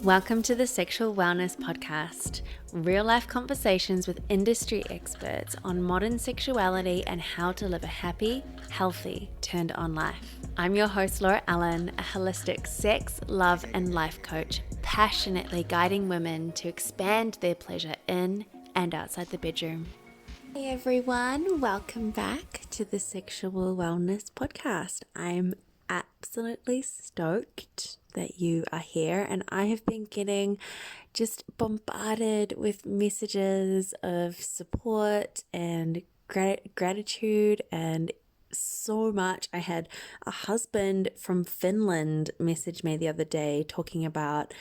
Welcome to the Sexual Wellness Podcast, real-life conversations with industry experts on modern sexuality and how to live a happy, healthy, turned-on life. I'm your host, Laura Allen, a holistic sex, love, and life coach, passionately guiding women to expand their pleasure in and outside the bedroom. Hey everyone, welcome back to the Sexual Wellness Podcast. I'm absolutely stoked that you are here, and I have been getting just bombarded with messages of support and gratitude and so much. I had a husband from Finland message me the other day talking about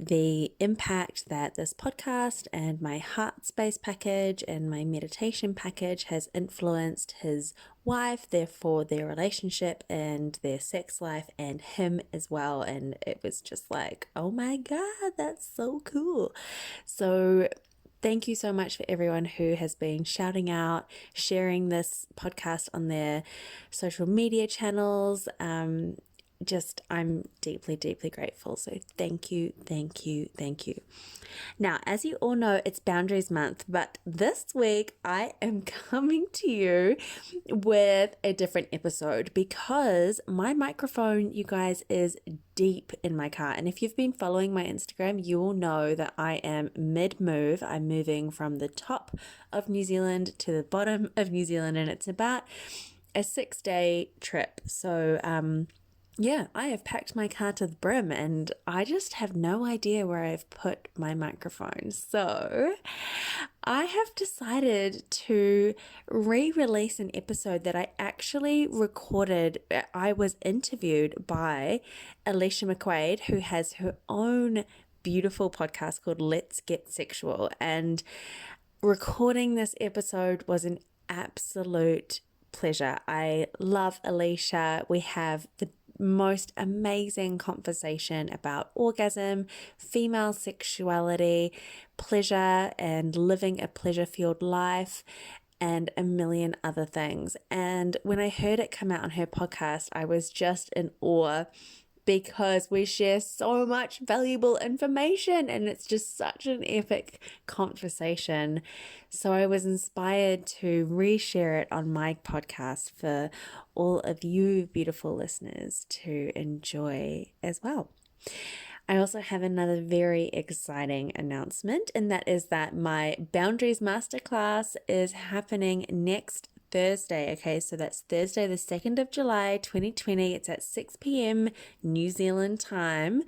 the impact that this podcast and my heart space package and my meditation package has influenced his wife, therefore their relationship and their sex life, and him as well. And it was just like, oh my God, that's so cool. So thank you so much for everyone who has been shouting out, sharing this podcast on their social media channels. I'm deeply, deeply grateful. So thank you, thank you, thank you. Now, as you all know, it's Boundaries Month, but this week I am coming to you with a different episode because my microphone, you guys, is deep in my car. And if you've been following my Instagram, you will know that I am mid-move. I'm moving from the top of New Zealand to the bottom of New Zealand, and it's about a 6-day trip. So, yeah, I have packed my car to the brim and I just have no idea where I've put my microphone. So I have decided to re-release an episode that I actually recorded. I was interviewed by Alicia McQuade, who has her own beautiful podcast called Let's Get Sexual. And recording this episode was an absolute pleasure. I love Alicia. We have the most amazing conversation about orgasm, female sexuality, pleasure, and living a pleasure-filled life, and a million other things. And when I heard it come out on her podcast, I was just in awe because we share so much valuable information and it's just such an epic conversation. So I was inspired to reshare it on my podcast for all of you beautiful listeners to enjoy as well. I also have another very exciting announcement, and that is that my Boundaries Masterclass is happening next Thursday. Okay, so that's Thursday, the 2nd of July, 2020. It's at 6 p.m. New Zealand time,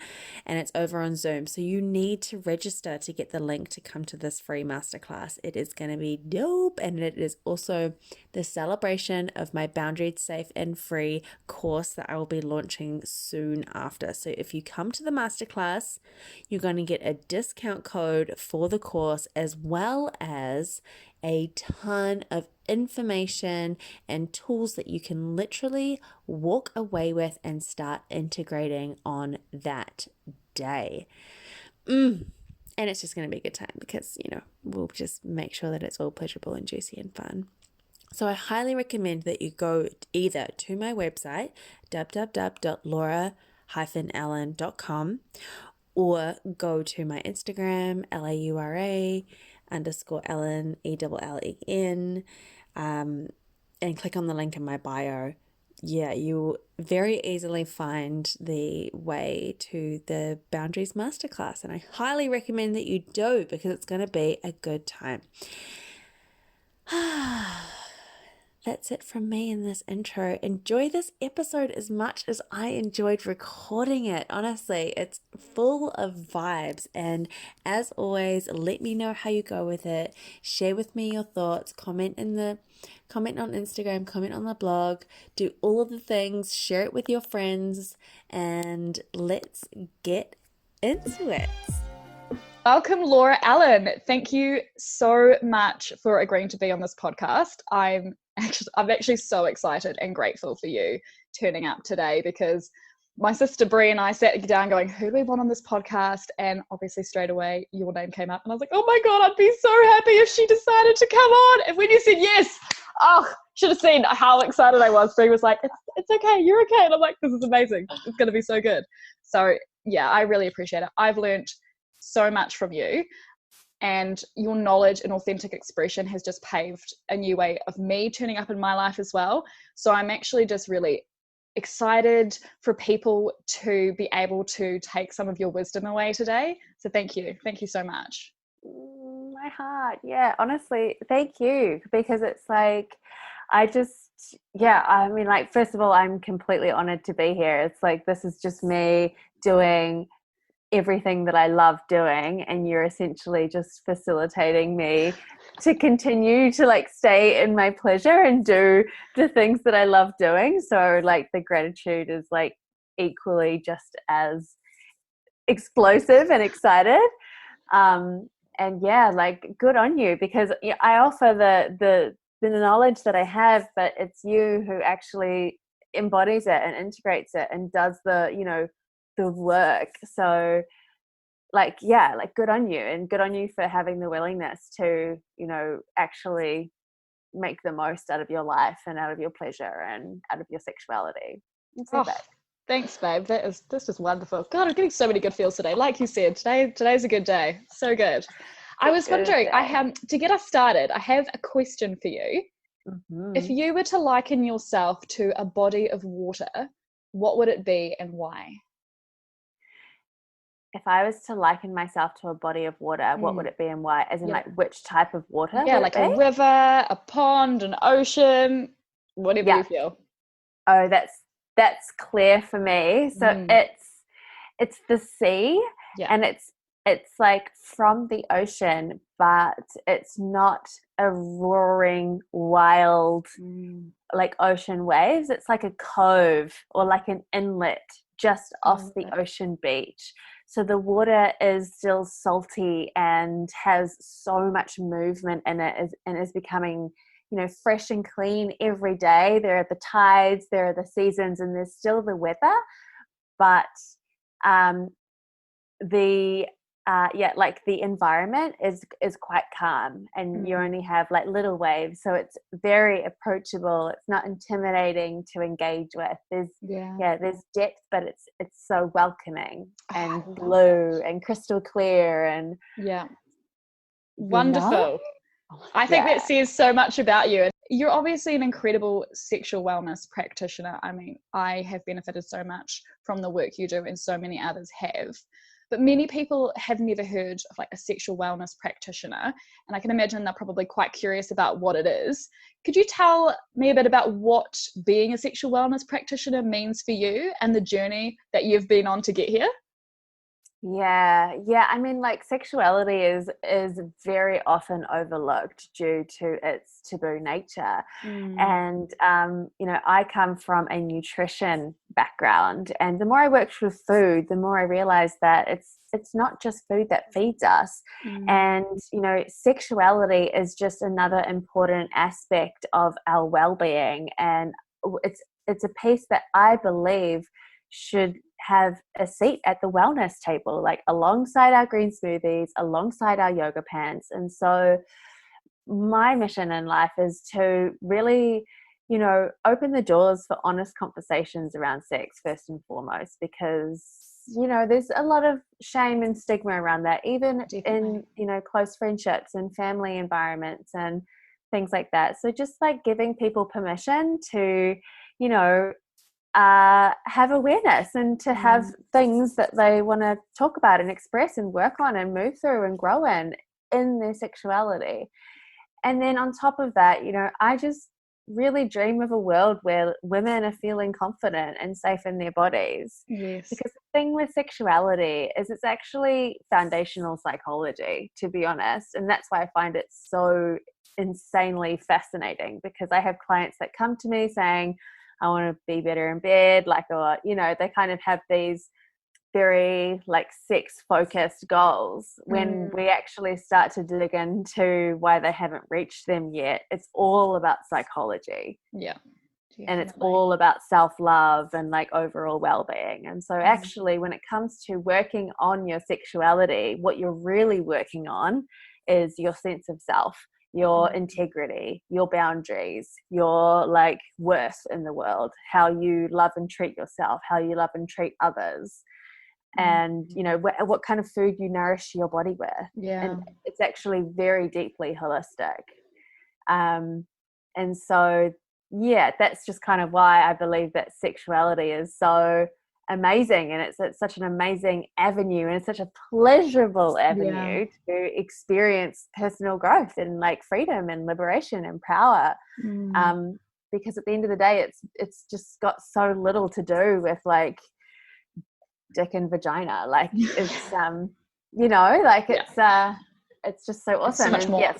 and it's over on Zoom. So you need to register to get the link to come to this free masterclass. It is going to be dope, and it is also the celebration of my Boundaries Safe and Free course that I will be launching soon after. So if you come to the masterclass, you're going to get a discount code for the course as well as a ton of information and tools that you can literally walk away with and start integrating on that day. And it's just going to be a good time because, we'll just make sure that it's all pleasurable and juicy and fun. So I highly recommend that you go either to my website, www.laura-allen.com, or go to my Instagram, LAURA_Ellen, ELLEN, and click on the link in my bio. Yeah, you'll very easily find the way to the Boundaries Masterclass, and I highly recommend that you do because it's going to be a good time. That's it from me in this intro. Enjoy this episode as much as I enjoyed recording it. Honestly, it's full of vibes. And as always, let me know how you go with it. Share with me your thoughts. Comment on Instagram, comment on the blog. Do all of the things. Share it with your friends. And let's get into it. Welcome, Laura Allen. Thank you so much for agreeing to be on this podcast. I'm actually so excited and grateful for you turning up today because my sister Brie and I sat down going, who do we want on this podcast? And obviously straight away your name came up and I was like, oh my God, I'd be so happy if she decided to come on. And when you said yes, should have seen how excited I was. Brie was like, it's okay, you're okay. And I'm like, this is amazing. It's going to be so good. So yeah, I really appreciate it. I've learned so much from you, and your knowledge and authentic expression has just paved a new way of me turning up in my life as well. So I'm actually just really excited for people to be able to take some of your wisdom away today. So thank you. Thank you so much. My heart. Yeah, honestly, thank you. Because it's like, I just, yeah, I mean, like, first of all, I'm completely honored to be here. It's like, this is just me doing everything that I love doing, and you're essentially just facilitating me to continue to like stay in my pleasure and do the things that I love doing. So like the gratitude is like equally just as explosive and excited. And yeah, like good on you, because I offer the knowledge that I have, but it's you who actually embodies it and integrates it and does the work. So like, yeah, like good on you, and good on you for having the willingness to, actually make the most out of your life and out of your pleasure and out of your sexuality. Oh, thanks, babe. This is wonderful. God, I'm getting so many good feels today. Like you said, today's a good day. So good. I was wondering, I have to get us started, I have a question for you. Mm-hmm. If you were to liken yourself to a body of water, what would it be and why? If I was to liken myself to a body of water, what would it be and why? As in, like, which type of water Yeah, would like it a be? river, a pond, an ocean, whatever Yeah. you feel. Oh, that's clear for me. So it's the sea, Yeah. and it's like from the ocean, but it's not a roaring wild like ocean waves. It's like a cove or like an inlet just off the ocean beach. So the water is still salty and has so much movement in it, and is becoming, fresh and clean every day. There are the tides, there are the seasons, and there's still the weather. But the like the environment is quite calm, and you only have like little waves, so it's very approachable. It's not intimidating to engage with. There's depth, but it's so welcoming and blue and crystal clear and wonderful. I think that says so much about you. You're obviously an incredible sexual wellness practitioner. I mean, I have benefited so much from the work you do, and so many others have. But many people have never heard of like a sexual wellness practitioner, and I can imagine they're probably quite curious about what it is. Could you tell me a bit about what being a sexual wellness practitioner means for you and the journey that you've been on to get here? Yeah. I mean, like, sexuality is very often overlooked due to its taboo nature. And I come from a nutrition background, and the more I worked with food, the more I realized that it's not just food that feeds us. And sexuality is just another important aspect of our well-being, and it's a piece that I believe should have a seat at the wellness table, like alongside our green smoothies, alongside our yoga pants. And so my mission in life is to really, open the doors for honest conversations around sex first and foremost, because, there's a lot of shame and stigma around that, even in, close friendships and family environments and things like that. So just like giving people permission to, have awareness and to have things that they want to talk about and express and work on and move through and grow in their sexuality. And then on top of that, I just really dream of a world where women are feeling confident and safe in their bodies. Yes. Because the thing with sexuality is it's actually foundational psychology, to be honest. And that's why I find it so insanely fascinating, because I have clients that come to me saying, I want to be better in bed, or they kind of have these very like sex focused goals. When we actually start to dig into why they haven't reached them yet, it's all about psychology. Yeah. Definitely. And it's all about self-love and like overall well-being. And so actually when it comes to working on your sexuality, what you're really working on is your sense of self, your integrity, your boundaries, your like worth in the world, how you love and treat yourself, how you love and treat others. and what kind of food you nourish your body with. And it's actually very deeply holistic. And so that's just kind of why I believe that sexuality is so amazing, and it's such an amazing avenue, and it's such a pleasurable avenue to experience personal growth and like freedom and liberation and power. Because at the end of the day, it's just got so little to do with like dick and vagina. Like it's it's just so awesome. It's so much more.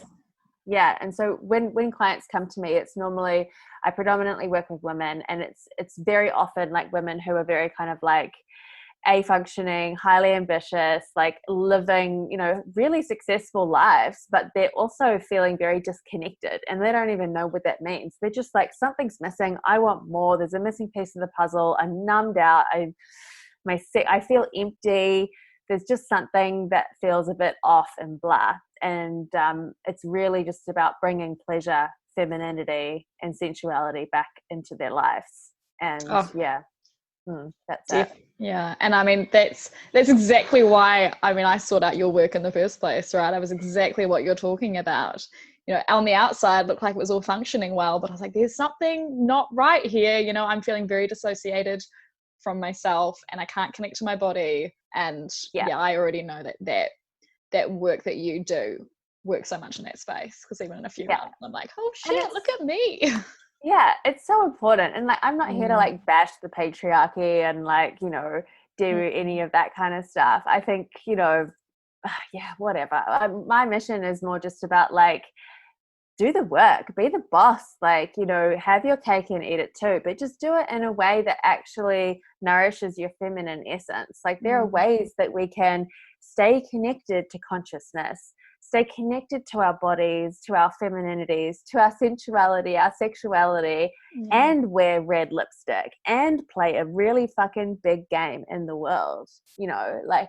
And so when clients come to me, it's normally, I predominantly work with women, and it's very often like women who are very kind of like functioning, highly ambitious, like living, really successful lives, but they're also feeling very disconnected, and they don't even know what that means. They're just like, something's missing. I want more. There's a missing piece of the puzzle. I'm numbed out. I feel empty. There's just something that feels a bit off and blah. And it's really just about bringing pleasure, femininity, and sensuality back into their lives. And that's it. Yeah. And I mean, that's exactly why, I sought out your work in the first place, right? I was exactly what you're talking about. On the outside, looked like it was all functioning well, but I was like, there's something not right here. I'm feeling very dissociated from myself, and I can't connect to my body. And I already know that work that you do works so much in that space, because even in a few months I'm like, oh shit, look at me. It's so important. And like, I'm not here to like bash the patriarchy and like, do any of that kind of stuff. I think, whatever. My mission is more just about like, do the work, be the boss, like, have your cake and eat it too, but just do it in a way that actually nourishes your feminine essence. Like, there are ways that we can stay connected to consciousness, stay connected to our bodies, to our femininities, to our sensuality, our sexuality, and wear red lipstick and play a really fucking big game in the world. Like,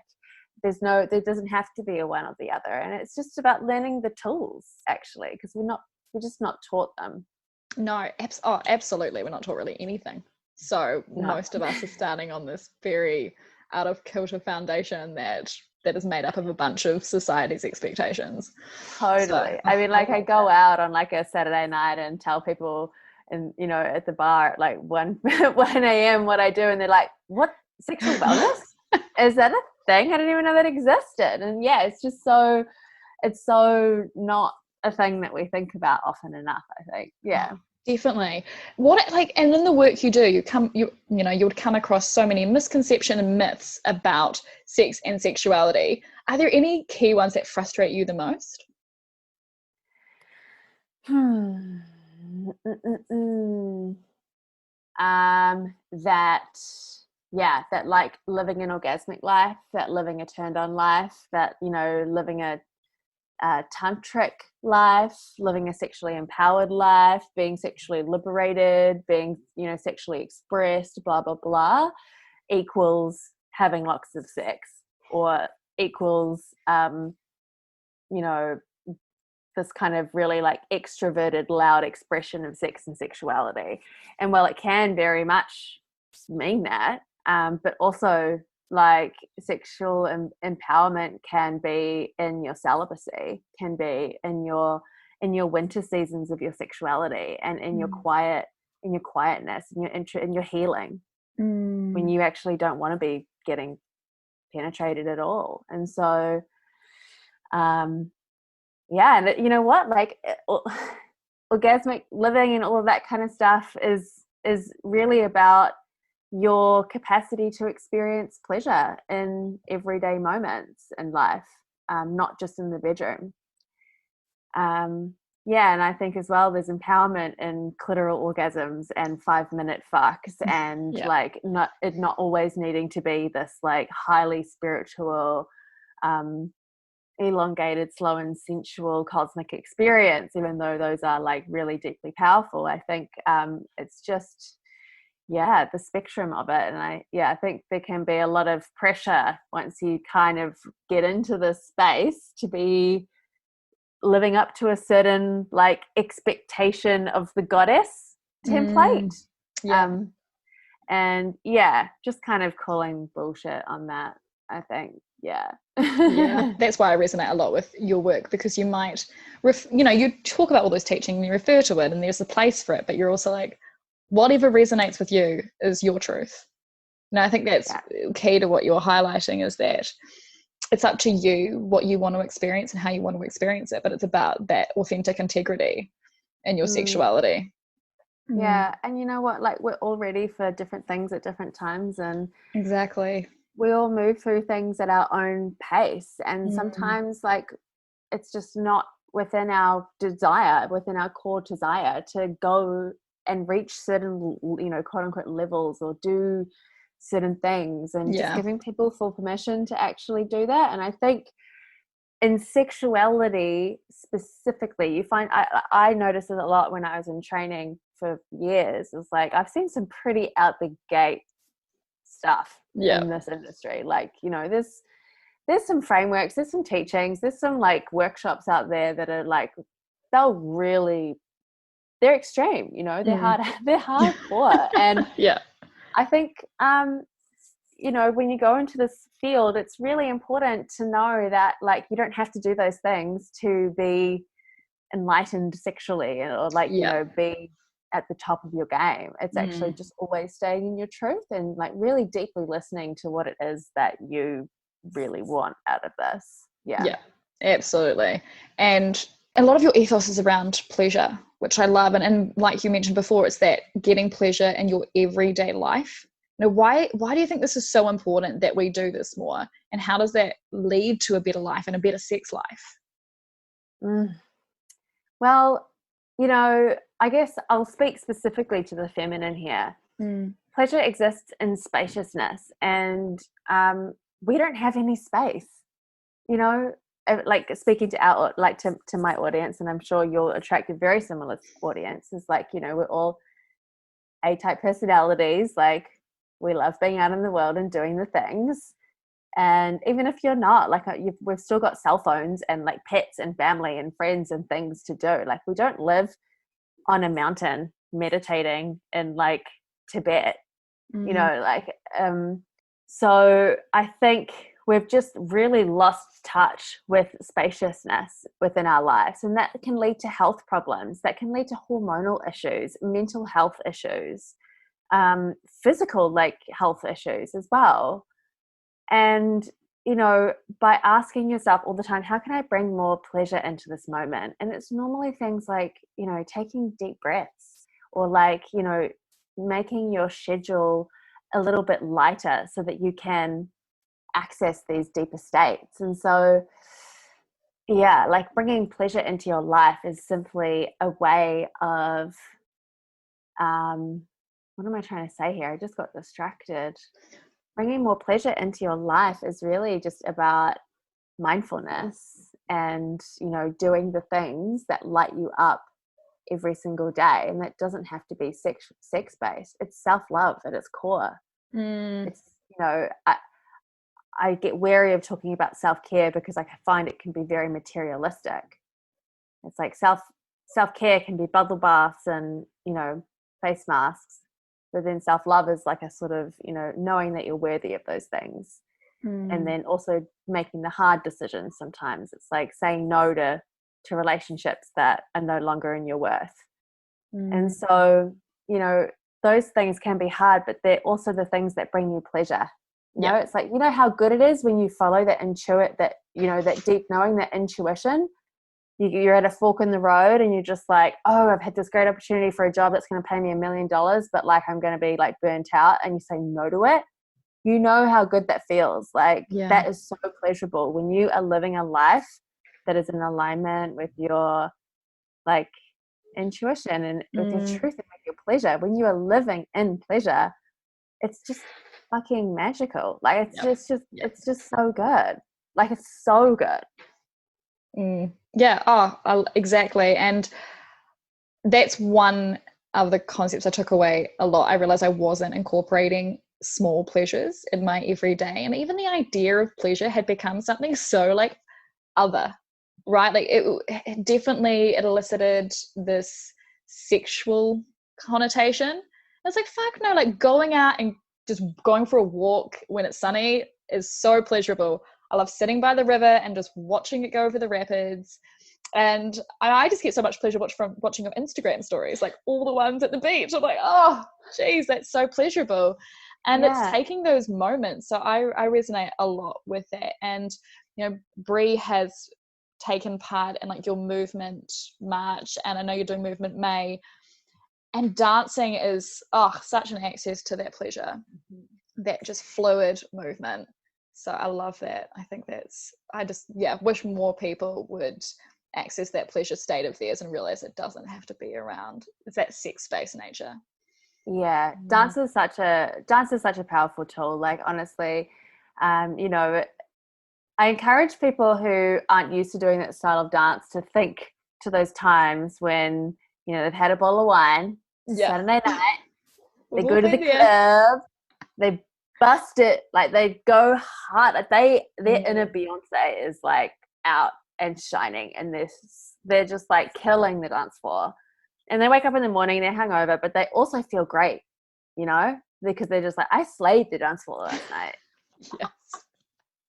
there doesn't have to be a one or the other. And it's just about learning the tools, actually, because we're just not taught them. No, absolutely. We're not taught really anything. So most of us are starting on this very out of kilter foundation that is made up of a bunch of society's expectations. Totally. So, I mean, like, I go out on like a Saturday night and tell people, and at the bar at like 1 a.m. what I do, and they're like, what, sexual wellness? Is that a thing? I didn't even know that existed. And it's just it's so not a thing that we think about often enough, I think. Definitely. And in the work you do, you would come across so many misconceptions and myths about sex and sexuality. Are there any key ones that frustrate you the most? That like living an orgasmic life, that living a turned on life, that, living a tantric life, living a sexually empowered life, being sexually liberated, being, sexually expressed, blah, blah, blah, equals having lots of sex, or equals, this kind of really like extroverted, loud expression of sex and sexuality. And while it can very much mean that, but also like sexual empowerment can be in your celibacy, can be in your winter seasons of your sexuality, and in your quietness, in your healing, when you actually don't want to be getting penetrated at all. And so and you know what, like orgasmic living and all of that kind of stuff is really about your capacity to experience pleasure in everyday moments in life, not just in the bedroom. And I think as well, there's empowerment in clitoral orgasms and 5-minute fucks, and like not always needing to be this like highly spiritual, elongated, slow and sensual cosmic experience, even though those are like really deeply powerful. I think it's just the spectrum of it. And I think there can be a lot of pressure once you kind of get into this space to be living up to a certain like expectation of the goddess template. And just kind of calling bullshit on that. I think. Yeah. Yeah, that's why I resonate a lot with your work, because you might you talk about all this teaching and you refer to it and there's a place for it, but you're also like, whatever resonates with you is your truth. I think that's key to what you're highlighting, is that it's up to you what you want to experience and how you want to experience it, but it's about that authentic integrity in your sexuality. Yeah, and you know what, like, we're all ready for different things at different times, and exactly, we all move through things at our own pace, and sometimes like it's just not within our core desire to go and reach certain, quote unquote levels or do certain things, and just giving people full permission to actually do that. And I think in sexuality specifically, you find I noticed it a lot when I was in training for years. It's like I've seen some pretty out the gate stuff in this industry. Like, there's some frameworks, there's some teachings, there's some like workshops out there that are like, they're extreme, they're hardcore. And I think when you go into this field, it's really important to know that like you don't have to do those things to be enlightened sexually, or like be at the top of your game. It's actually just always staying in your truth and like really deeply listening to what it is that you really want out of this. Yeah, absolutely. And a lot of your ethos is around pleasure, which I love. And like you mentioned before, it's that getting pleasure in your everyday life. Why do you think this is so important that we do this more? And how does that lead to a better life and a better sex life? Well, I guess I'll speak specifically to the feminine here. Pleasure exists in spaciousness, and we don't have any space. Like speaking to to my audience, and I'm sure you'll attract a very similar audience, is like, we're all A-type personalities. Like, we love being out in the world and doing the things. And even if you're not, like, we've still got cell phones and like pets and family and friends and things to do. Like, we don't live on a mountain meditating in like Tibet, so I think we've just really lost touch with spaciousness within our lives, and that can lead to health problems, that can lead to hormonal issues, mental health issues, physical like health issues as well. And by asking yourself all the time, how can I bring more pleasure into this moment? And it's normally things like, taking deep breaths, or like, making your schedule a little bit lighter so that you can access these deeper states. And so, like, bringing pleasure into your life is simply a way of, what am I trying to say here? I just got distracted. Bringing more pleasure into your life is really just about mindfulness and, doing the things that light you up every single day. And that doesn't have to be sex-based. It's self-love at its core. It's, I get wary of talking about self-care because I find it can be very materialistic. It's like self-care can be bubble baths and, face masks. But then self-love is like a sort of, knowing that you're worthy of those things. And then also making the hard decisions sometimes. It's like saying no to relationships that are no longer in your worth. And so, those things can be hard, but they're also the things that bring you pleasure. It's like, how good it is when you follow that that deep knowing, that intuition. You're at a fork in the road and you're just like, oh, I've had this great opportunity for a job that's going to pay me $1 million, but like, I'm going to be like burnt out, and you say no to it. How good that feels. Like, that is so pleasurable when you are living a life that is in alignment with your like intuition and with your truth and with your pleasure. When you are living in pleasure, it's just fucking magical. Like, it's just so good. Like, it's so good. Exactly. And that's one of the concepts I took away a lot. I realized I wasn't incorporating small pleasures in my everyday, and even the idea of pleasure had become something so like other, right? Like, it definitely, it elicited this sexual connotation. It's like, fuck no, like going out and just going for a walk when it's sunny is so pleasurable. I love sitting by the river and just watching it go over the rapids. And I just get so much pleasure from watching your Instagram stories, like all the ones at the beach. I'm like, oh, geez, that's so pleasurable. And it's taking those moments. So I resonate a lot with that. And, you know, Bree has taken part in like your movement March, and I know you're doing movement May. And dancing is, such an access to that pleasure, that just fluid movement. So I love that. I think I just wish more people would access that pleasure state of theirs and realize it doesn't have to be around. It's that sex-based nature. Yeah, dance is such a powerful tool. Like, honestly, you know, I encourage people who aren't used to doing that style of dance to think to those times when, you know, they've had a bottle of wine, Saturday night, they go to the club, they bust it, like they go hard, like their inner Beyonce is like out and shining, and they're just like killing the dance floor. And they wake up in the morning, they're hungover, but they also feel great, you know, because they're just like, I slayed the dance floor last night. Yes.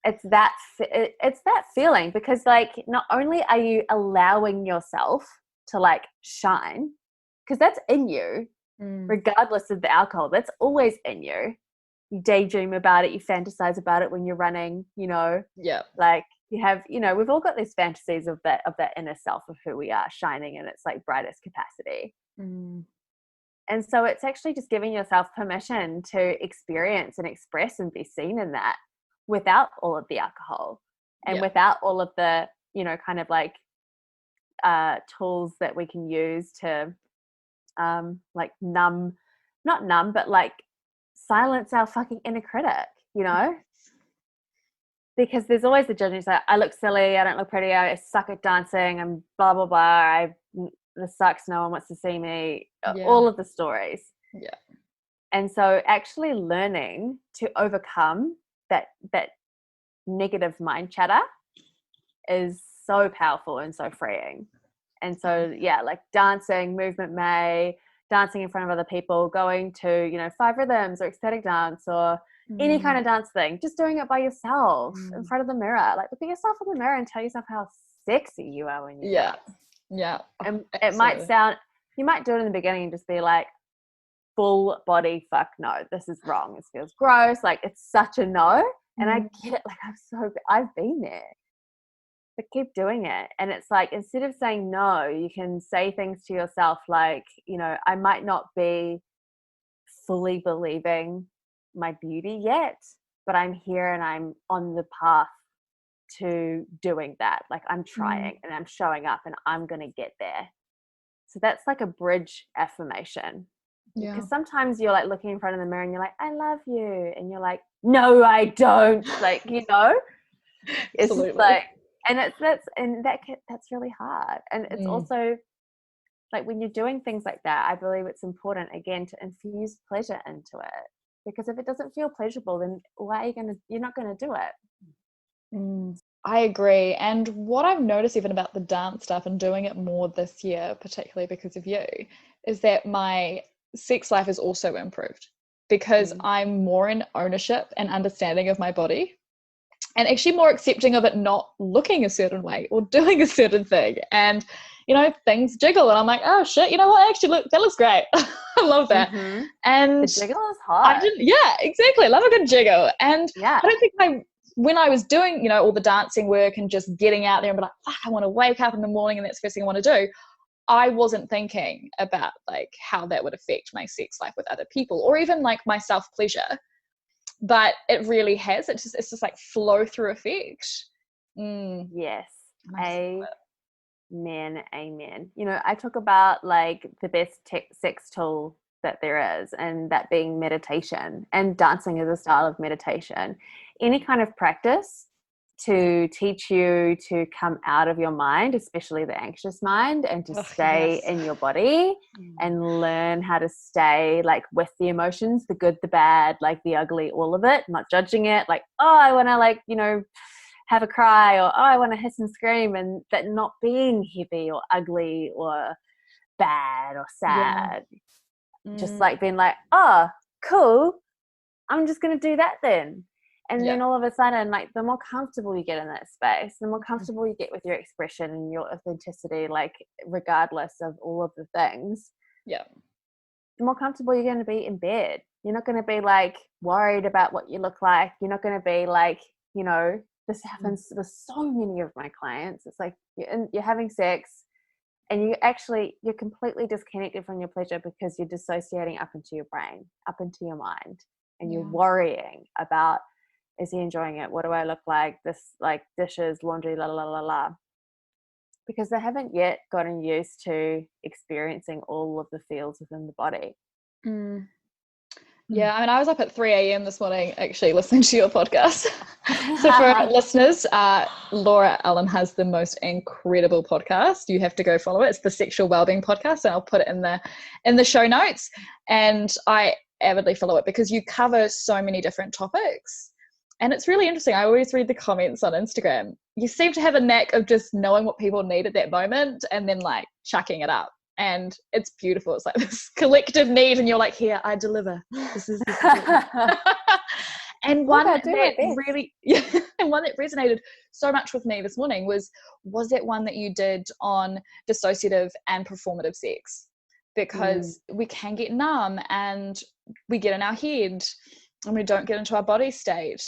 It's that feeling, because like not only are you allowing yourself to like shine, because that's in you, regardless of the alcohol, that's always in you. You daydream about it, you fantasize about it when you're running, you know. Yeah. Like you have, you know, we've all got these fantasies of that inner self of who we are shining in its like brightest capacity. And so it's actually just giving yourself permission to experience and express and be seen in that without all of the alcohol and without all of the, you know, kind of like tools that we can use to like not numb, but like silence our fucking inner critic, you know? Because there's always the judgment, like, I look silly, I don't look pretty, I suck at dancing, I'm blah, blah, blah, this sucks, no one wants to see me, all of the stories. Yeah. And so actually learning to overcome that negative mind chatter is so powerful and so freeing. And so, like dancing, movement May, dancing in front of other people, going to, you know, 5 rhythms or ecstatic dance or any kind of dance thing, just doing it by yourself in front of the mirror. Like, look at yourself in the mirror and tell yourself how sexy you are when you dance. Yeah. And it might sound, you might do it in the beginning and just be like, full body, fuck no, this is wrong. This feels gross. Like, it's such a no. And I get it. Like, I've been there. But keep doing it. And it's like, instead of saying no, you can say things to yourself like, you know, I might not be fully believing my beauty yet, but I'm here and I'm on the path to doing that. Like, I'm trying and I'm showing up and I'm going to get there. So that's like a bridge affirmation. Yeah. Because sometimes you're like looking in front of the mirror and you're like, I love you. And you're like, no, I don't. Like, you know, it's just like, and that's really hard. And it's also like, when you're doing things like that, I believe it's important again to infuse pleasure into it, because if it doesn't feel pleasurable, then you're not going to do it. I agree. And what I've noticed even about the dance stuff and doing it more this year, particularly because of you, is that my sex life is also improved, because I'm more in ownership and understanding of my body, and actually more accepting of it not looking a certain way or doing a certain thing. And, you know, things jiggle and I'm like, oh shit, you know what? Actually, look, that looks great. I love that. And the jiggle is hot. Yeah, exactly. I love a good jiggle. And I don't think when I was doing, you know, all the dancing work and just getting out there and be like, fuck, I want to wake up in the morning and that's the first thing I want to do, I wasn't thinking about like how that would affect my sex life with other people or even like my self-pleasure. But it really has. It's just like flow through effect. Yes. Amen. You know, I talk about like the best sex tool that there is, and that being meditation, and dancing is a style of meditation. Any kind of practice to teach you to come out of your mind, especially the anxious mind, and to stay in your body and learn how to stay like with the emotions, the good, the bad, like the ugly, all of it, not judging it. Like, oh, I want to like, you know, have a cry, or oh, I want to hiss and scream, and that not being heavy or ugly or bad or sad. Just like being like, oh, cool. I'm just going to do that then. And then all of a sudden, like, the more comfortable you get in that space, the more comfortable you get with your expression and your authenticity, like, regardless of all of the things, the more comfortable you're going to be in bed. You're not going to be, like, worried about what you look like. You're not going to be, like, you know, this happens with so many of my clients. It's like you're having sex and you're completely disconnected from your pleasure because you're dissociating up into your brain, up into your mind, and you're worrying about, is he enjoying it? What do I look like? This, like, dishes, laundry, la la la la. Because they haven't yet gotten used to experiencing all of the feels within the body. Yeah, I mean, I was up at 3 a.m. this morning actually listening to your podcast. So for our listeners, Laura Allen has the most incredible podcast. You have to go follow it. It's the Sexual Wellbeing Podcast, and I'll put it in the show notes. And I avidly follow it because you cover so many different topics. And it's really interesting. I always read the comments on Instagram. You seem to have a knack of just knowing what people need at that moment and then, like, chucking it up. And it's beautiful. It's like this collective need, and you're like, here, I deliver. This is and one that really, and one that resonated so much with me this morning was that one that you did on dissociative and performative sex, because we can get numb and we get in our head and we don't get into our body state.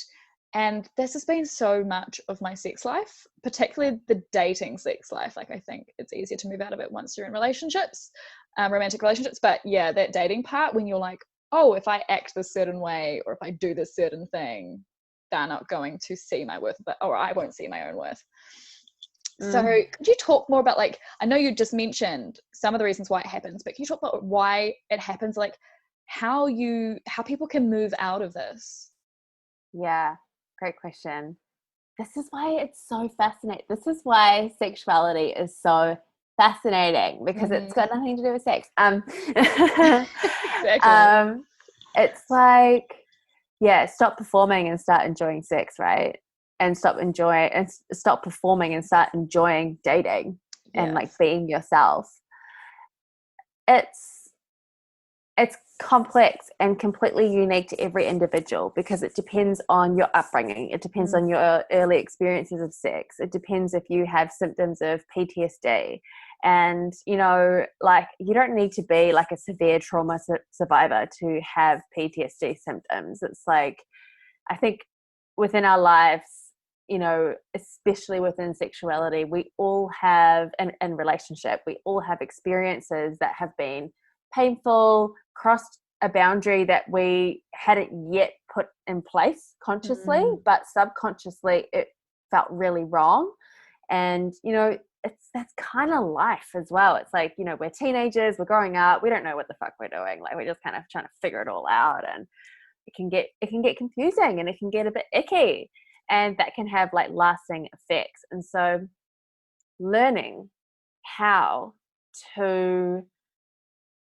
And this has been so much of my sex life, particularly the dating sex life. Like, I think it's easier to move out of it once you're in relationships, romantic relationships. But yeah, that dating part, when you're like, oh, if I act this certain way or if I do this certain thing, they're not going to see my worth, or I won't see my own worth. So could you talk more about, like, I know you just mentioned some of the reasons why it happens, but can you talk about why it happens, like how people can move out of this? Yeah. Great question. This is why it's so fascinating. This is why sexuality is so fascinating, because it's got nothing to do with sex. Exactly. It's like, stop performing and start enjoying sex, right? And stop performing and start enjoying dating and like being yourself. It's complex and completely unique to every individual, because it depends on your upbringing. It depends on your early experiences of sex. It depends if you have symptoms of PTSD. And, you know, like, you don't need to be like a severe trauma survivor to have PTSD symptoms. It's like, I think within our lives, you know, especially within sexuality, we all have, and relationship, we all have experiences that have been painful, crossed a boundary that we hadn't yet put in place consciously, but subconsciously it felt really wrong. And, you know, that's kind of life as well. It's like, you know, we're teenagers, we're growing up, we don't know what the fuck we're doing. Like, we're just kind of trying to figure it all out, and it can get confusing, and it can get a bit icky, and that can have like lasting effects. And so learning how to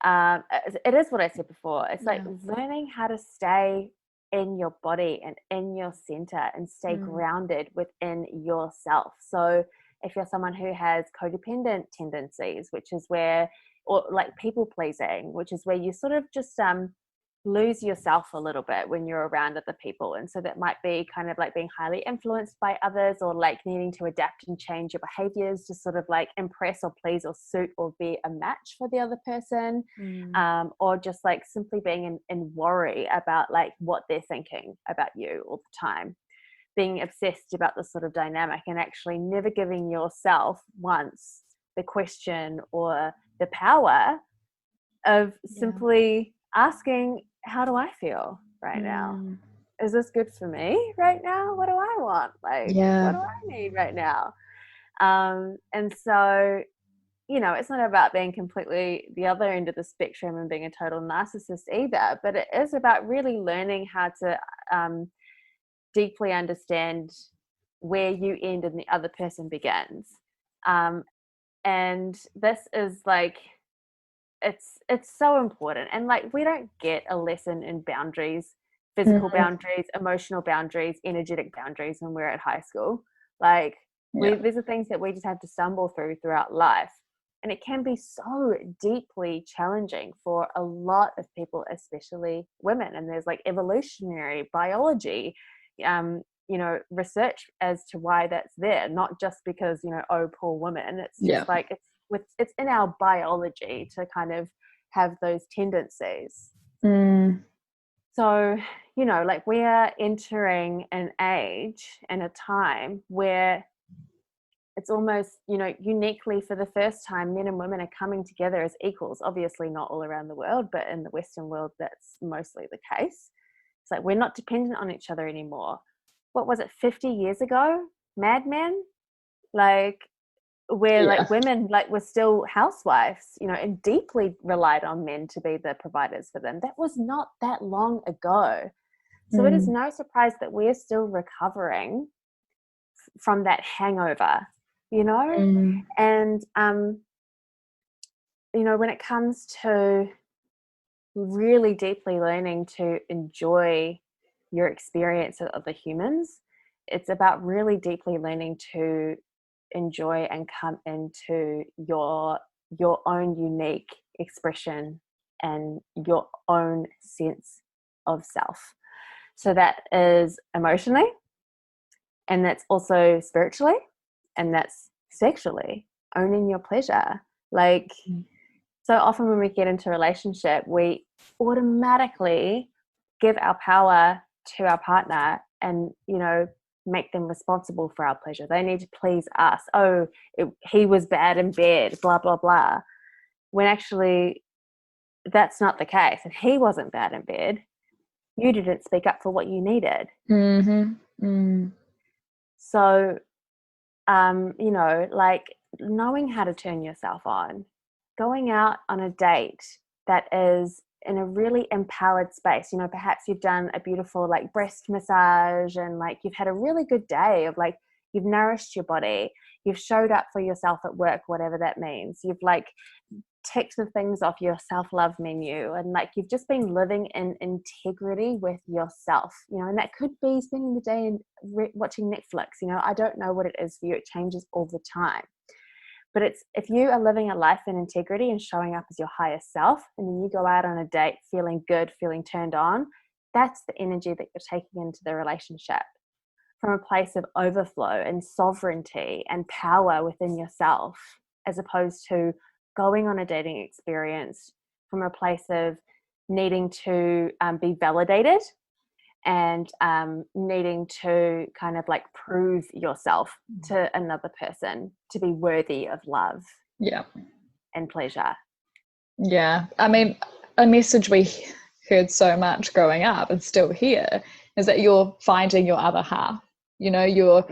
it is what I said before. It's like learning how to stay in your body and in your center and stay grounded within yourself. So if you're someone who has codependent tendencies, which is where, or like people pleasing, which is where you sort of just lose yourself a little bit when you're around other people. And so that might be kind of like being highly influenced by others, or like needing to adapt and change your behaviors to sort of like impress or please or suit or be a match for the other person. Or just like simply being in worry about like what they're thinking about you all the time, being obsessed about this sort of dynamic, and actually never giving yourself once the question or the power of simply asking, how do I feel right now? Is this good for me right now? What do I want? Like, what do I need right now? And so, you know, it's not about being completely the other end of the spectrum and being a total narcissist either, but it is about really learning how to deeply understand where you end and the other person begins. And this is like, it's so important. And like, we don't get a lesson in boundaries, physical boundaries, emotional boundaries, energetic boundaries when we're at high school. Like, these are things that we just have to stumble throughout life. And it can be so deeply challenging for a lot of people, especially women. And there's like evolutionary biology, research as to why that's there, not just because, oh, poor woman. It's just like it's in our biology to kind of have those tendencies. So, like we are entering an age and a time where it's almost, uniquely for the first time, men and women are coming together as equals. Obviously not all around the world, but in the Western world, that's mostly the case. It's like we're not dependent on each other anymore. What was it, 50 years ago? Mad Men? Like, where like women were still housewives, and deeply relied on men to be the providers for them. That was not that long ago. So it is no surprise that we're still recovering from that hangover, and when it comes to really deeply learning to enjoy your experience of other humans, it's about really deeply learning to enjoy and come into your own unique expression and your own sense of self. So that is emotionally, and that's also spiritually, and that's sexually, owning your pleasure. Like, so often when we get into a relationship, we automatically give our power to our partner and, make them responsible for our pleasure. They need to please us. Oh, he was bad in bed, blah, blah, blah. When actually that's not the case. And he wasn't bad in bed. You didn't speak up for what you needed. So, like knowing how to turn yourself on, going out on a date that is in a really empowered space. Perhaps you've done a beautiful like breast massage and like you've had a really good day of like, you've nourished your body, you've showed up for yourself at work, whatever that means. You've like ticked the things off your self-love menu, and like you've just been living in integrity with yourself, and that could be spending the day and watching Netflix. I don't know what it is for you. It changes all the time. But it's, if you are living a life in integrity and showing up as your highest self, and then you go out on a date feeling good, feeling turned on, that's the energy that you're taking into the relationship, from a place of overflow and sovereignty and power within yourself, as opposed to going on a dating experience from a place of needing to be validated and needing to kind of like prove yourself to another person to be worthy of love and pleasure. I mean, a message we heard so much growing up and still hear is that you're finding your other half. You're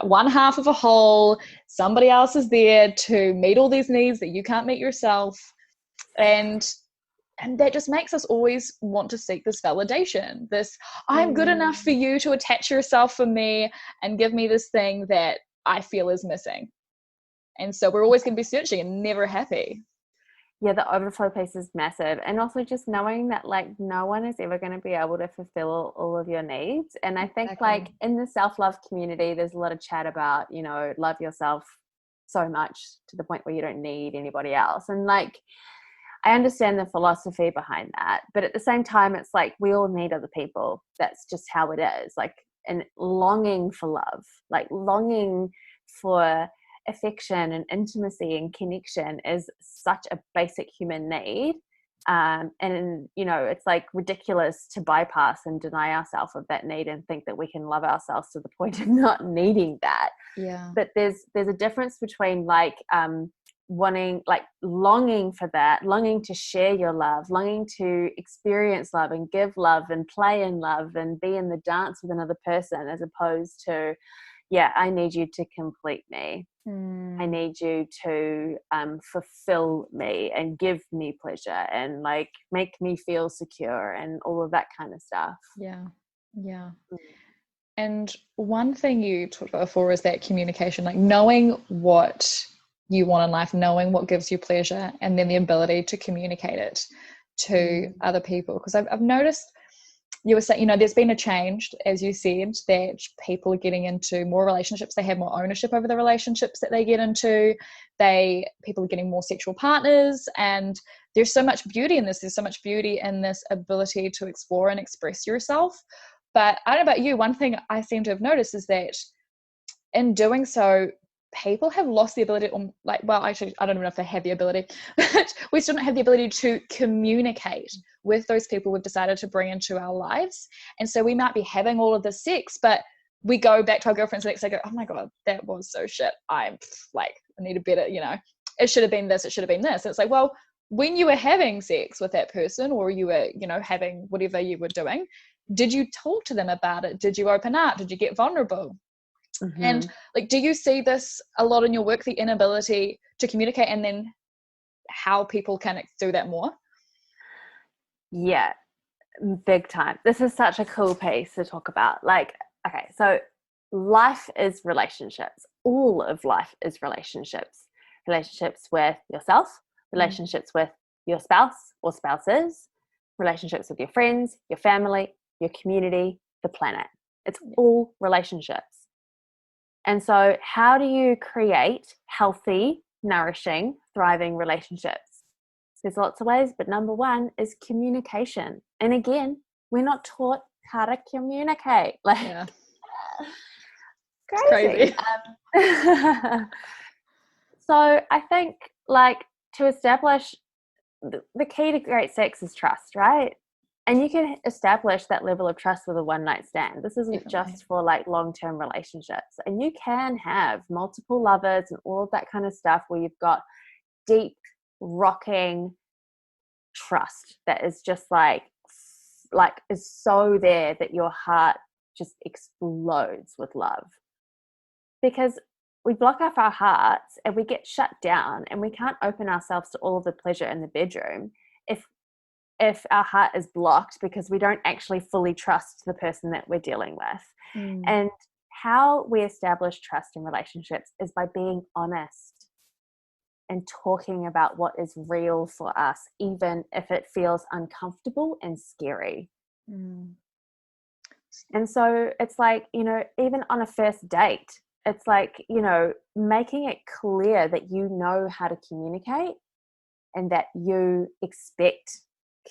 one half of a whole, somebody else is there to meet all these needs that you can't meet yourself, and that just makes us always want to seek this validation, this I'm good enough for you to attach yourself for me and give me this thing that I feel is missing. And so we're always going to be searching and never happy. Yeah, the overflow piece is massive. And also just knowing that like no one is ever going to be able to fulfill all of your needs. And I think like in the self-love community, there's a lot of chat about, love yourself so much to the point where you don't need anybody else. And like, I understand the philosophy behind that, but at the same time, it's like we all need other people. That's just how it is. Like, and longing for love, like longing for affection and intimacy and connection is such a basic human need. And it's like ridiculous to bypass and deny ourselves of that need and think that we can love ourselves to the point of not needing that. Yeah. But there's a difference between like wanting, like longing for that, longing to share your love, longing to experience love and give love and play in love and be in the dance with another person, as opposed to, I need you to complete me. I need you to fulfill me and give me pleasure and like make me feel secure and all of that kind of stuff. Yeah. And one thing you talked about before is that communication, like knowing what you want in life, knowing what gives you pleasure, and then the ability to communicate it to other people. Because I've noticed you were saying, you know, there's been a change, as you said, that people are getting into more relationships. They have more ownership over the relationships that they get into. People are getting more sexual partners, and there's so much beauty in this. There's so much beauty in this ability to explore and express yourself. But I don't know about you, one thing I seem to have noticed is that in doing so, people have lost the ability, actually, I don't even know if they have the ability, but we still don't have the ability to communicate with those people we've decided to bring into our lives. And so we might be having all of this sex, but we go back to our girlfriends the next day, go, oh my God, that was so shit. I'm like, I need a better, you know, it should have been this, it should have been this. And it's like, well, when you were having sex with that person, or you were, you know, having whatever you were doing, did you talk to them about it? Did you open up? Did you get vulnerable? Mm-hmm. And like, do you see this a lot in your work, the inability to communicate, and then how people can do that more? Yeah, big time. This is such a cool piece to talk about. Like, okay, so life is relationships. All of life is relationships. Relationships with yourself, relationships with your spouse or spouses, relationships with your friends, your family, your community, the planet. It's all relationships. And so how do you create healthy, nourishing, thriving relationships? There's lots of ways, but number one is communication. And again, we're not taught how to communicate. Like, Yeah. crazy. So I think, like, to establish the key to great sex is trust, right? And you can establish that level of trust with a one night stand. This isn't just for like long-term relationships. And you can have multiple lovers and all of that kind of stuff where you've got deep, rocking trust that is just like is so there that your heart just explodes with love. Because we block off our hearts and we get shut down and we can't open ourselves to all of the pleasure in the bedroom if our heart is blocked because we don't actually fully trust the person that we're dealing with. And how we establish trust in relationships is by being honest and talking about what is real for us, even if it feels uncomfortable and scary. And so it's like, you know, even on a first date, it's like, you know, making it clear that you know how to communicate and that you expect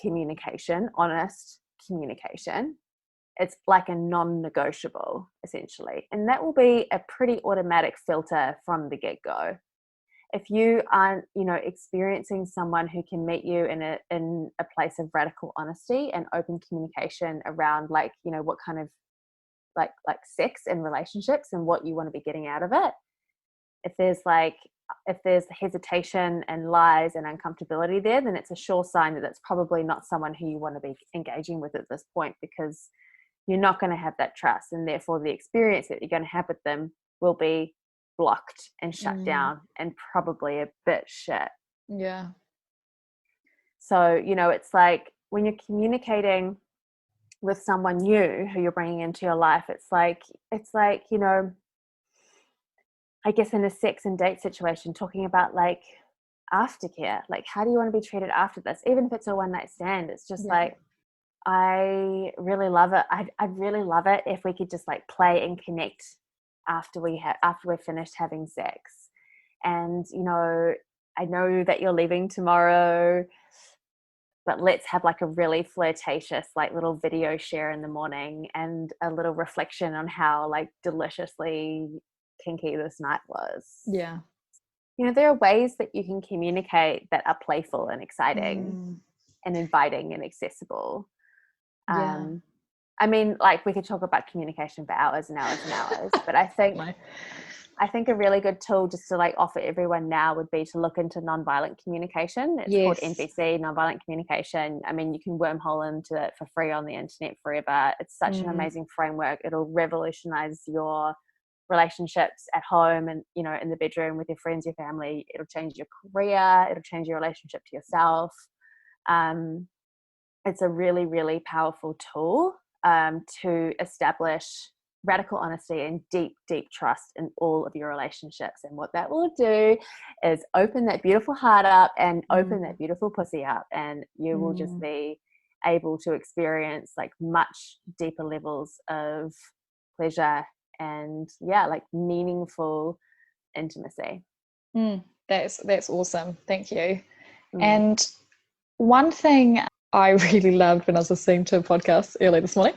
communication, honest communication. It's like a non-negotiable, essentially. And that will be a pretty automatic filter from the get-go. If you aren't, you know, experiencing someone who can meet you in a place of radical honesty and open communication around, like, you know, what kind of like sex and relationships and what you want to be getting out of it, if there's hesitation and lies and uncomfortability there, then it's a sure sign that that's probably not someone who you want to be engaging with at this point, because you're not going to have that trust, and therefore the experience that you're going to have with them will be blocked and shut down and probably a bit shit. Yeah. So, you know, it's like when you're communicating with someone new who you're bringing into your life, it's like, you know, I guess in a sex and date situation, talking about like aftercare, like how do you want to be treated after this? Even if it's a one night stand, it's just like, I really love it. I'd really love it if we could just like play and connect after we're finished having sex. And, you know, I know that you're leaving tomorrow, but let's have like a really flirtatious like little video share in the morning and a little reflection on how like deliciously kinky this night was. Yeah. You know, there are ways that you can communicate that are playful and exciting and inviting and accessible. I mean, like we could talk about communication for hours and hours and hours, but I think a really good tool just to like offer everyone now would be to look into nonviolent communication. It's called NVC, nonviolent communication. I mean, you can wormhole into it for free on the internet forever. It's such an amazing framework. It'll revolutionize your relationships at home and, you know, in the bedroom with your friends, your family. It'll change your career. It'll change your relationship to yourself. It's a really, really powerful tool to establish radical honesty and deep, deep trust in all of your relationships. And what that will do is open that beautiful heart up and open that beautiful pussy up, and you will just be able to experience like much deeper levels of pleasure and like meaningful intimacy. That's awesome. Thank you. And one thing I really loved when I was listening to a podcast earlier this morning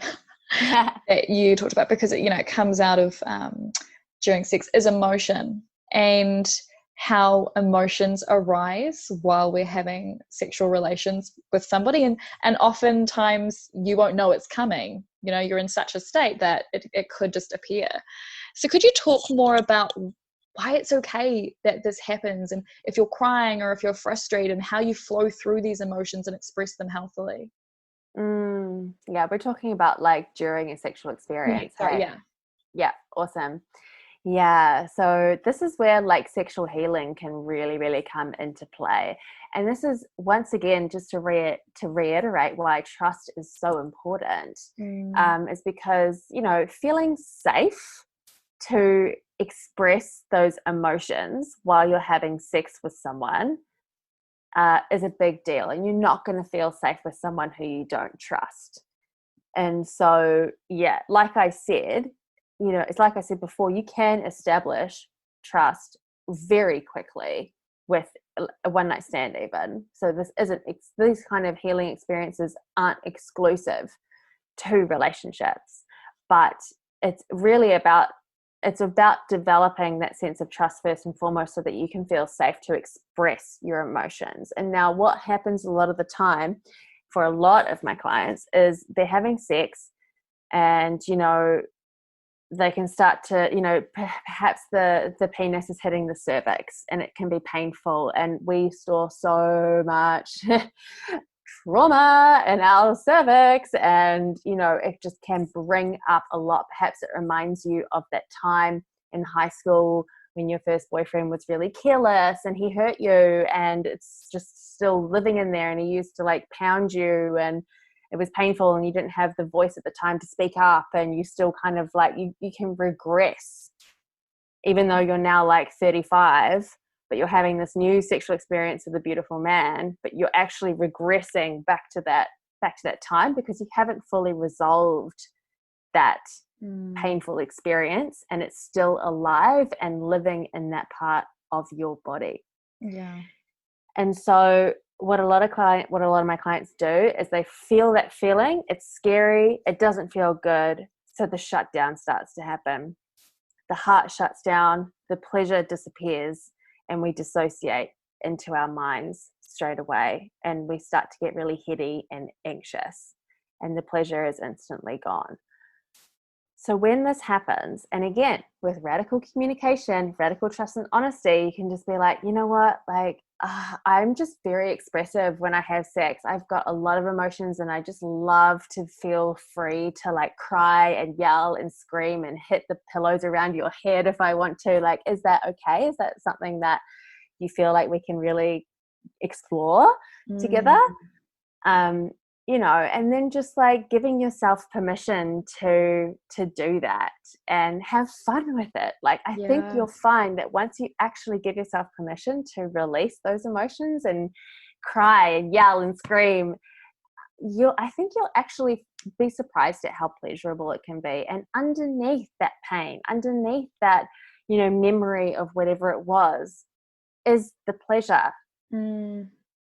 that you talked about, because it comes out of during sex, is emotion, and how emotions arise while we're having sexual relations with somebody, and oftentimes you won't know it's coming. You're in such a state that it could just appear. So could you talk more about why it's okay that this happens, and if you're crying or if you're frustrated, and how you flow through these emotions and express them healthily? Yeah, we're talking about like during a sexual experience. Yeah, awesome. Yeah, so this is where like sexual healing can really, really come into play. And this is, once again, just to reiterate why trust is so important, is because, feeling safe to express those emotions while you're having sex with someone is a big deal. And you're not going to feel safe with someone who you don't trust. And so, yeah, like I said, it's like I said before, you can establish trust very quickly with a one night stand even. So these kind of healing experiences aren't exclusive to relationships, but it's really about developing that sense of trust first and foremost, so that you can feel safe to express your emotions. And now what happens a lot of the time for a lot of my clients is they're having sex, and they can start to perhaps the penis is hitting the cervix, and it can be painful, and we store so much trauma in our cervix, and it just can bring up a lot. Perhaps it reminds you of that time in high school when your first boyfriend was really careless and he hurt you, and it's just still living in there, and he used to like pound you, and it was painful, and you didn't have the voice at the time to speak up, and you still kind of like you can regress even though you're now like 35, but you're having this new sexual experience with a beautiful man, but you're actually regressing back to that time because you haven't fully resolved that painful experience, and it's still alive and living in that part of your body. Yeah. And so what a lot of my clients do is they feel that feeling. It's scary. It doesn't feel good. So the shutdown starts to happen. The heart shuts down, the pleasure disappears, and we dissociate into our minds straight away. And we start to get really heady and anxious, and the pleasure is instantly gone. So when this happens, and again, with radical communication, radical trust and honesty, you can just be like, you know what, like, I'm just very expressive when I have sex. I've got a lot of emotions, and I just love to feel free to like cry and yell and scream and hit the pillows around your head if I want to. Like, is that okay? Is that something that you feel like we can really explore together? And then just like giving yourself permission to do that and have fun with it. Like, I think you'll find that once you actually give yourself permission to release those emotions and cry and yell and scream, I think you'll actually be surprised at how pleasurable it can be. And underneath that pain, underneath that, memory of whatever it was, is the pleasure.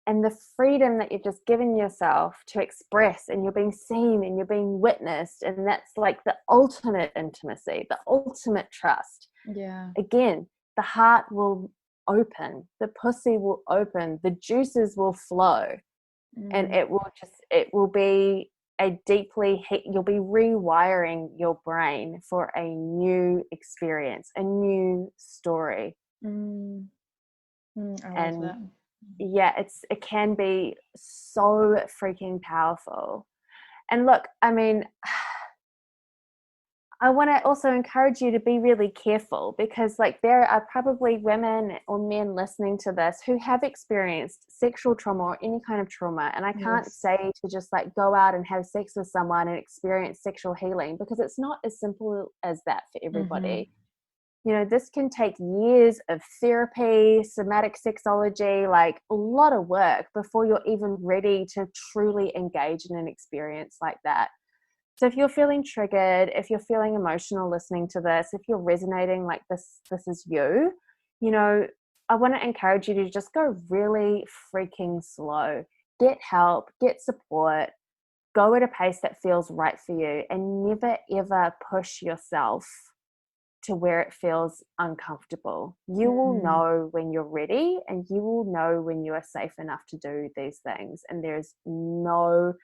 And the freedom that you've just given yourself to express, and you're being seen and you're being witnessed. And that's like the ultimate intimacy, the ultimate trust. Yeah. Again, the heart will open, the pussy will open, the juices will flow, and it will be you'll be rewiring your brain for a new experience, a new story. I love that. Yeah, it can be so freaking powerful. And look, I mean, I want to also encourage you to be really careful, because like there are probably women or men listening to this who have experienced sexual trauma or any kind of trauma. And I can't say to just like go out and have sex with someone and experience sexual healing, because it's not as simple as that for everybody. You know, this can take years of therapy, somatic sexology, like a lot of work before you're even ready to truly engage in an experience like that. So if you're feeling triggered, if you're feeling emotional listening to this, if you're resonating like this is you, you know, I want to encourage you to just go really freaking slow. Get help, get support, go at a pace that feels right for you, and never ever push yourself to where it feels uncomfortable. You will know when you're ready, and you will know when you are safe enough to do these things. And there's no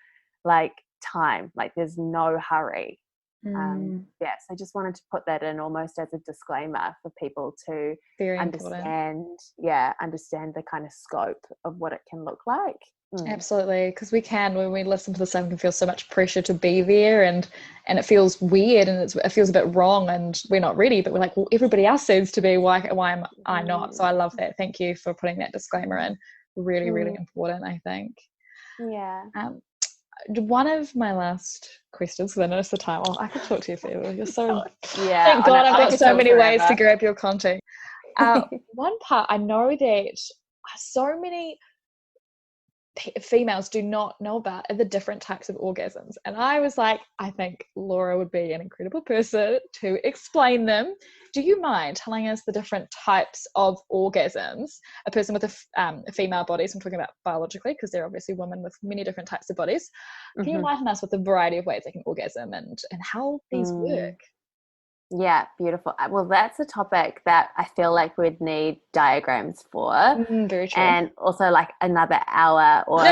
like time, like there's no hurry. Yes, I just wanted to put that in almost as a disclaimer for people to Very understand, understand the kind of scope of what it can look like. Absolutely, because when we listen to the stuff, we can feel so much pressure to be there, and it feels weird, and it feels a bit wrong, and we're not ready, but we're like, well, everybody else seems to be, why am I not? So I love that. Thank you for putting that disclaimer in. Really, really important, I think. Yeah. One of my last questions, because I noticed the time. Oh, I could talk to you forever. You're so Thank God, I've got so many ways to grab your content. One part, I know that so many females do not know about are the different types of orgasms, and I was like, I think Laura would be an incredible person to explain them. Do you mind telling us the different types of orgasms a person with a female body, so I'm talking about biologically, because there are obviously women with many different types of bodies. Can you enlighten us with the variety of ways they can orgasm and how these work? Yeah, beautiful. Well, that's a topic that I feel like we'd need diagrams for. Very true. And also like another hour or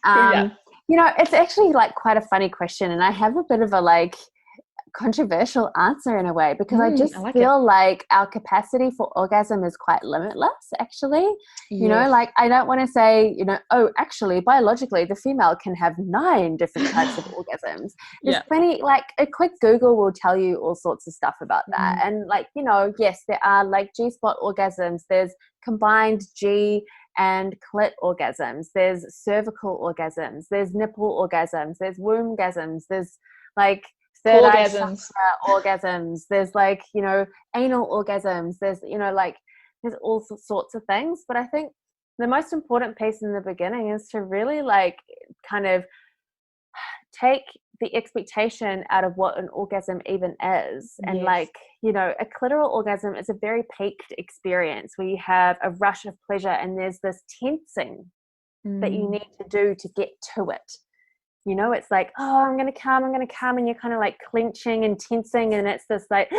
10. You know, it's actually like quite a funny question, and I have a bit of a like controversial answer in a way, because I just feel like our capacity for orgasm is quite limitless, actually. You know, like I don't want to say, you know, oh, actually biologically the female can have 9 different types of orgasms. There's plenty, like a quick Google will tell you all sorts of stuff about that. And like, you know, yes, there are like G-spot orgasms, there's combined G and clit orgasms, there's cervical orgasms, there's nipple orgasms, there's womb-gasms, there's like third eye chakra orgasms, there's like, you know, anal orgasms, there's, you know, like there's all sorts of things. But I think the most important piece in the beginning is to really like kind of take the expectation out of what an orgasm even is. And like, you know, a clitoral orgasm is a very peaked experience where you have a rush of pleasure and there's this tensing that you need to do to get to it. You know, it's like, oh, I'm going to come, and you're kind of like clenching and tensing, and it's this like,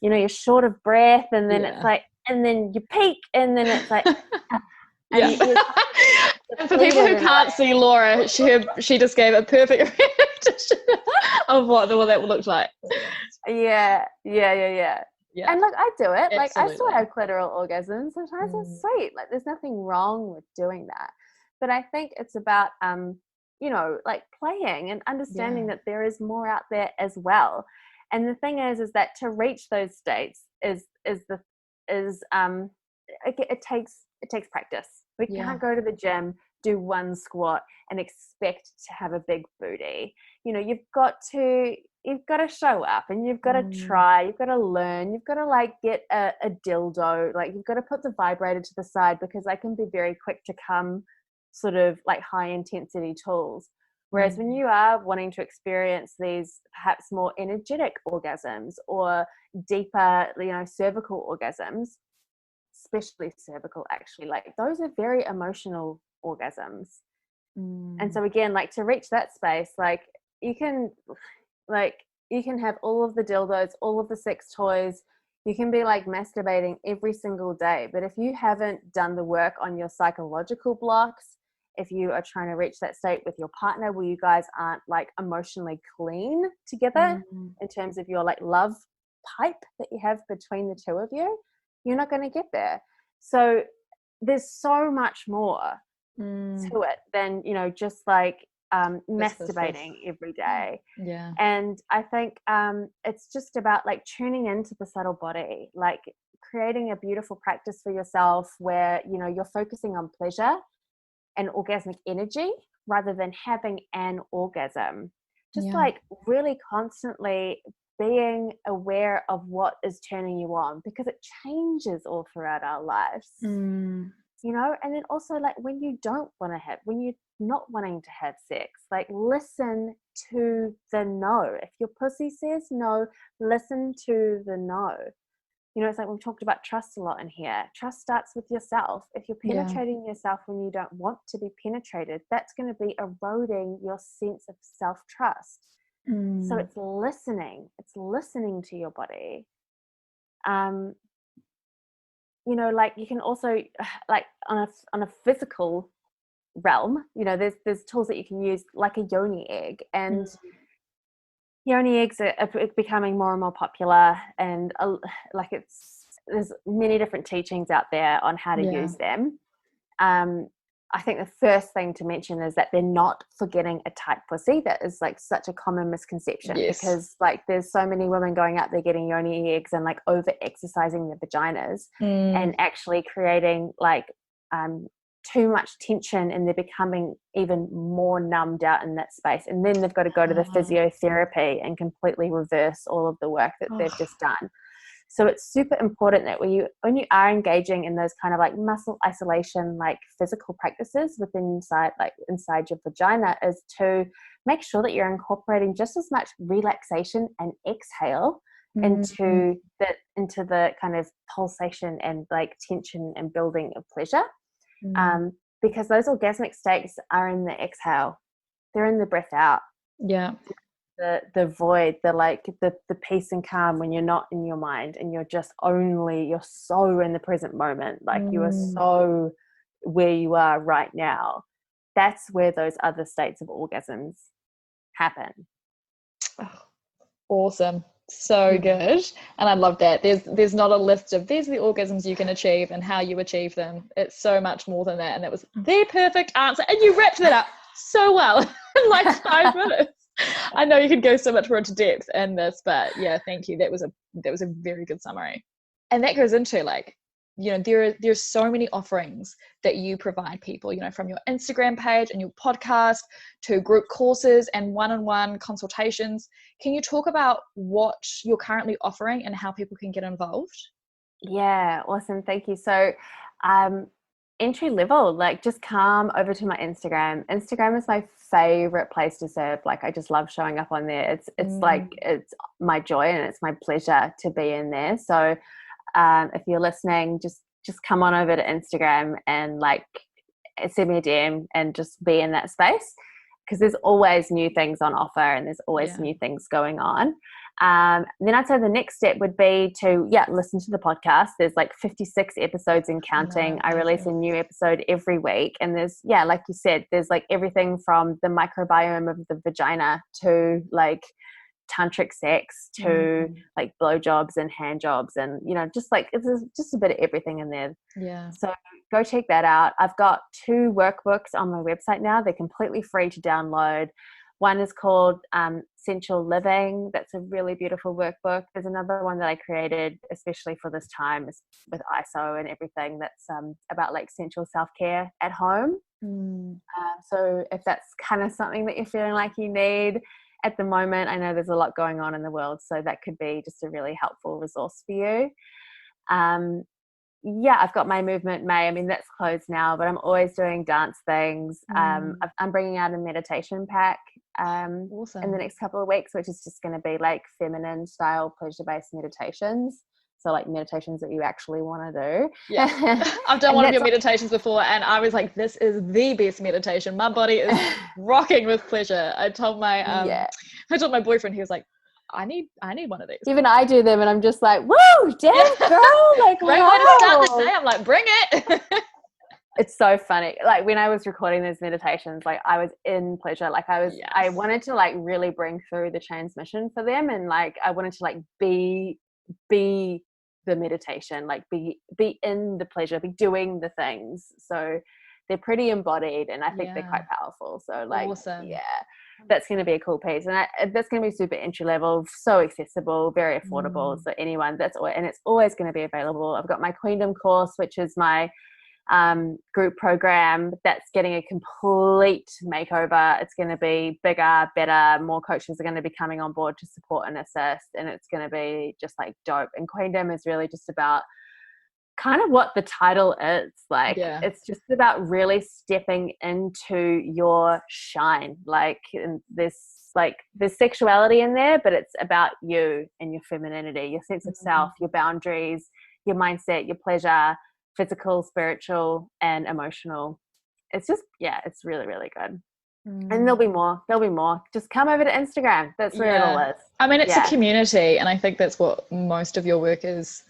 you know, you're short of breath, and then it's like, and then you peak, and then it's like, and for people who can't see Laura, she just gave a perfect repetition of what that would look like. Yeah. And look, I do it. Absolutely. Like I still have clitoral orgasms. Sometimes it's sweet. Like there's nothing wrong with doing that. But I think it's about you know, like playing and understanding that there is more out there as well. And the thing is that to reach those states it takes practice. We can't go to the gym, do one squat and expect to have a big booty. You know, you've got to show up, and you've got to try, you've got to learn, you've got to like get a dildo, like you've got to put the vibrator to the side, because they can be very quick to come sort of like high intensity tools. Whereas when you are wanting to experience these perhaps more energetic orgasms or deeper, you know, cervical orgasms, especially cervical, actually, like those are very emotional orgasms. And so again, like to reach that space, like you can have all of the dildos, all of the sex toys, you can be like masturbating every single day, but if you haven't done the work on your psychological blocks, if you are trying to reach that state with your partner where you guys aren't like emotionally clean together in terms of your like love pipe that you have between the two of you, you're not going to get there. So there's so much more to it than, you know, just like masturbating every day. And I think it's just about like tuning into the subtle body, like creating a beautiful practice for yourself where, you know, you're focusing on pleasure and orgasmic energy rather than having an orgasm. Just like really constantly being aware of what is turning you on, because it changes all throughout our lives. You know, and then also like when you're not wanting to have sex, like listen to the no. If your pussy says no, listen to the no. You know, it's like we've talked about trust a lot in here. Trust starts with yourself. If you're penetrating yourself when you don't want to be penetrated, that's going to be eroding your sense of self-trust. So it's listening to your body. You know, like you can also, like on a physical realm, you know, there's tools that you can use, like a yoni egg, and yoni eggs are becoming more and more popular, and like there's many different teachings out there on how to use them. I think the first thing to mention is that they're not for getting a tight pussy. That is like such a common misconception, because like there's so many women going out there getting yoni eggs and like over exercising their vaginas and actually creating like too much tension, and they're becoming even more numbed out in that space. And then they've got to go to the physiotherapy and completely reverse all of the work that they've just done. So it's super important that when you are engaging in those kind of like muscle isolation, like physical practices inside your vagina, is to make sure that you're incorporating just as much relaxation and exhale into the kind of pulsation and like tension and building of pleasure. Because those orgasmic states are in the exhale. They're in the breath out. Yeah. The void, the peace and calm when you're not in your mind and you're so in the present moment, like you are so where you are right now. That's where those other states of orgasms happen. Awesome. So good. And I love that there's not a list of these are the orgasms you can achieve and how you achieve them. It's so much more than that, and it was the perfect answer, and you wrapped that up so well in like 5 minutes. I know you could go so much more into depth in this, but yeah, thank you. That was a very good summary. And that goes into like, you know, there's so many offerings that you provide people, you know, from your Instagram page and your podcast to group courses and one-on-one consultations. Can you talk about what you're currently offering and how people can get involved? Yeah, awesome. Thank you. So, entry level, like just come over to my Instagram. Instagram is my favorite place to serve. Like I just love showing up on there. It's like, it's my joy and it's my pleasure to be in there. So if you're listening, just come on over to Instagram and like send me a DM and just be in that space, because there's always new things on offer and there's always new things going on. Then I'd say the next step would be to listen to the podcast. There's like 56 episodes and counting. I release a new episode every week, and there's like you said, there's like everything from the microbiome of the vagina to like tantric sex to like blowjobs and hand jobs, and you know, just like it's just a bit of everything in there. So go check that out. I've got 2 workbooks on my website now. They're completely free to download. One is called Sensual Living. That's a really beautiful workbook. There's another one that I created especially for this time with ISO and everything, that's about like sensual self-care at home. So if that's kind of something that you're feeling like you need at the moment, I know there's a lot going on in the world, so that could be just a really helpful resource for you. I've got my Movement May. I mean, that's closed now, but I'm always doing dance things. I'm bringing out a meditation pack in the next couple of weeks, which is just going to be like feminine style pleasure-based meditations. So like meditations that you actually want to do. Yeah. I've done one of your meditations before, and I was like, this is the best meditation. My body is rocking with pleasure. I told my boyfriend, he was like, I need one of these. Even I do them and I'm just like, whoa, damn girl, like great way to start the day. I'm like, bring it. It's so funny. Like when I was recording those meditations, like I was in pleasure. Like I wanted to like really bring through the transmission for them, and like I wanted to like be the meditation, like be in the pleasure, be doing the things. So they're pretty embodied, and I think they're quite powerful. So like, that's going to be a cool piece, and that's going to be super entry level, so accessible, very affordable. So anyone, and it's always going to be available. I've got my Queendom course, which is my group program that's getting a complete makeover. It's going to be bigger, better, more coaches are going to be coming on board to support and assist, and it's going to be just like dope. And Queendom is really just about kind of what the title is like. It's just about really stepping into your shine. Like there's sexuality in there, but it's about you and your femininity, your sense of self, your boundaries, your mindset, your pleasure, physical, spiritual, and emotional. It's just, it's really, really good. And there'll be more. Just come over to Instagram. That's where it all is. I mean, it's a community, and I think that's what most of your work is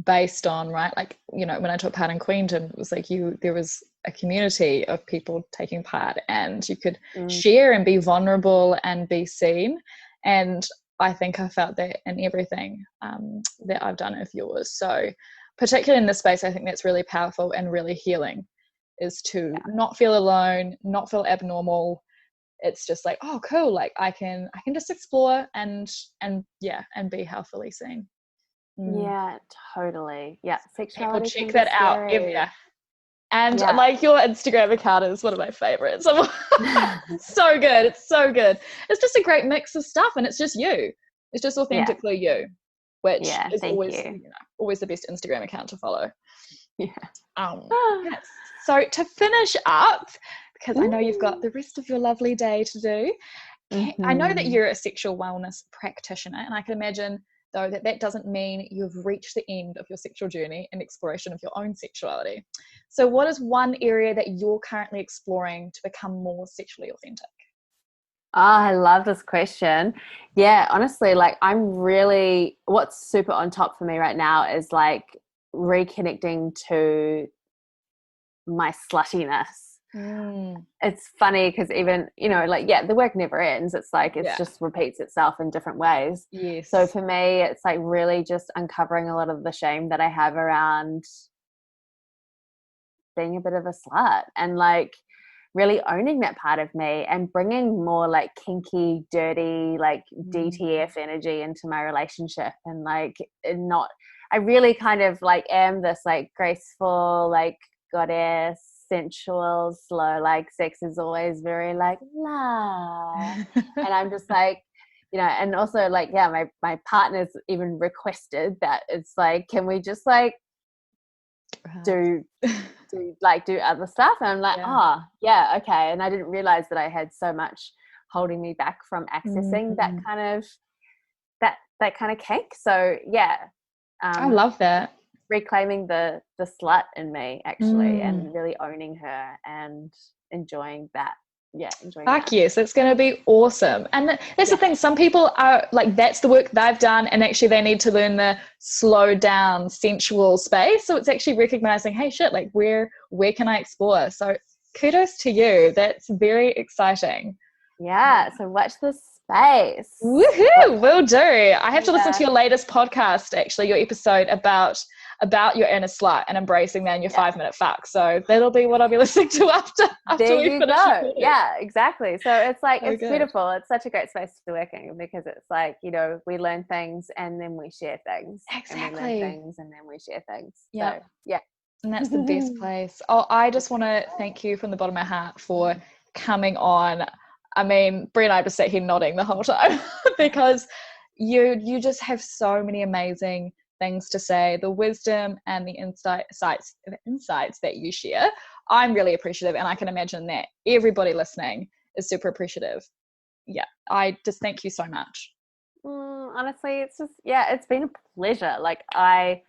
based on, right? Like, when I took part in Queendom, it was like there was a community of people taking part, and you could share and be vulnerable and be seen. And I think I felt that in everything that I've done with yours. So particularly in this space, I think that's really powerful and really healing, is to not feel alone, not feel abnormal. It's just like, oh, cool. Like I can just explore and be healthfully seen. Yeah, totally. Yeah, sexuality. Check that out. And like your Instagram account is one of my favorites. So good. It's so good. It's just a great mix of stuff, and it's just you. It's just authentically you, which is always the best Instagram account to follow. So to finish up, because I know you've got the rest of your lovely day to do, I know that you're a sexual wellness practitioner, and I can imagine though that doesn't mean you've reached the end of your sexual journey and exploration of your own sexuality. So what is one area that you're currently exploring to become more sexually authentic? I love this question. Yeah, honestly, like what's super on top for me right now is like reconnecting to my sluttiness. It's funny because even, the work never ends. It's like, just repeats itself in different ways. Yes. So for me, it's like really just uncovering a lot of the shame that I have around being a bit of a slut, and like really owning that part of me and bringing more like kinky, dirty, like DTF energy into my relationship. And like, I really kind of like am this like graceful, like goddess, sensual, slow, like sex is always very like la. And I'm just like, and also like, my partner's even requested that it's like, can we just like do other stuff? And I'm like, okay. And I didn't realize that I had so much holding me back from accessing that kind of kink. So I love that. Reclaiming the slut in me, actually, and really owning her and enjoying that. Yes, it's going to be awesome. And that's the thing, some people are like, that's the work they've done, and actually they need to learn the slow down sensual space. So it's actually recognizing, hey, shit, like where can I explore? So kudos to you. That's very exciting. So watch this space. Woohoo, will do. I have to listen to your latest podcast, actually, your episode about your inner slut and embracing that in your 5-minute fuck. So that'll be what I'll be listening to after there we you finish go. recording. Yeah, exactly. So it's like, it's good. beautiful. It's such a great space to be working, because it's like, we learn things and then we share things. Exactly. And we learn things and then we share things. Yeah. So, yeah. And that's the best place. Oh, I just want to thank you from the bottom of my heart for coming on. I mean, Brie and I just sat here nodding the whole time because you just have so many amazing things to say. The wisdom and the insights that you share, I'm really appreciative, and I can imagine that everybody listening is super appreciative. I just thank you so much. Honestly, it's just it's been a pleasure. Like, I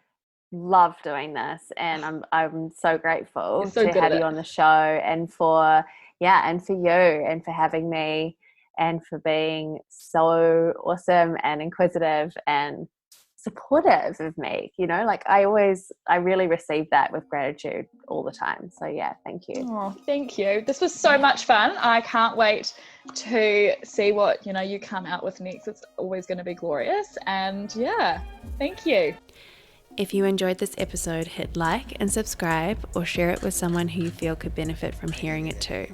love doing this, and I'm so grateful to have you on the show, and for and for you, and for having me, and for being so awesome and inquisitive and supportive of me. Like I really receive that with gratitude all the time. So thank you. Oh, thank you. This was so much fun. I can't wait to see what you come out with next. It's always going to be glorious. And thank you. If you enjoyed this episode, hit like and subscribe, or share it with someone who you feel could benefit from hearing it too.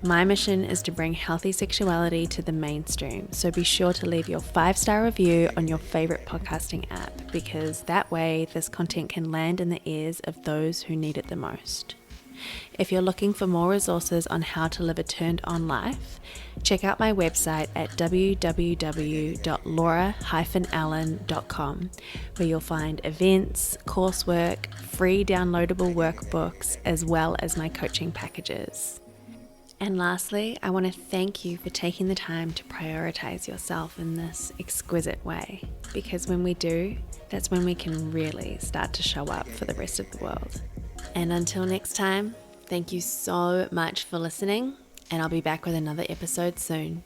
My mission is to bring healthy sexuality to the mainstream, so be sure to leave your 5-star review on your favorite podcasting app, because that way this content can land in the ears of those who need it the most. If you're looking for more resources on how to live a turned-on life, check out my website at www.laura-allen.com, where you'll find events, coursework, free downloadable workbooks, as well as my coaching packages. And lastly, I want to thank you for taking the time to prioritize yourself in this exquisite way, because when we do, that's when we can really start to show up for the rest of the world. And until next time, thank you so much for listening, and I'll be back with another episode soon.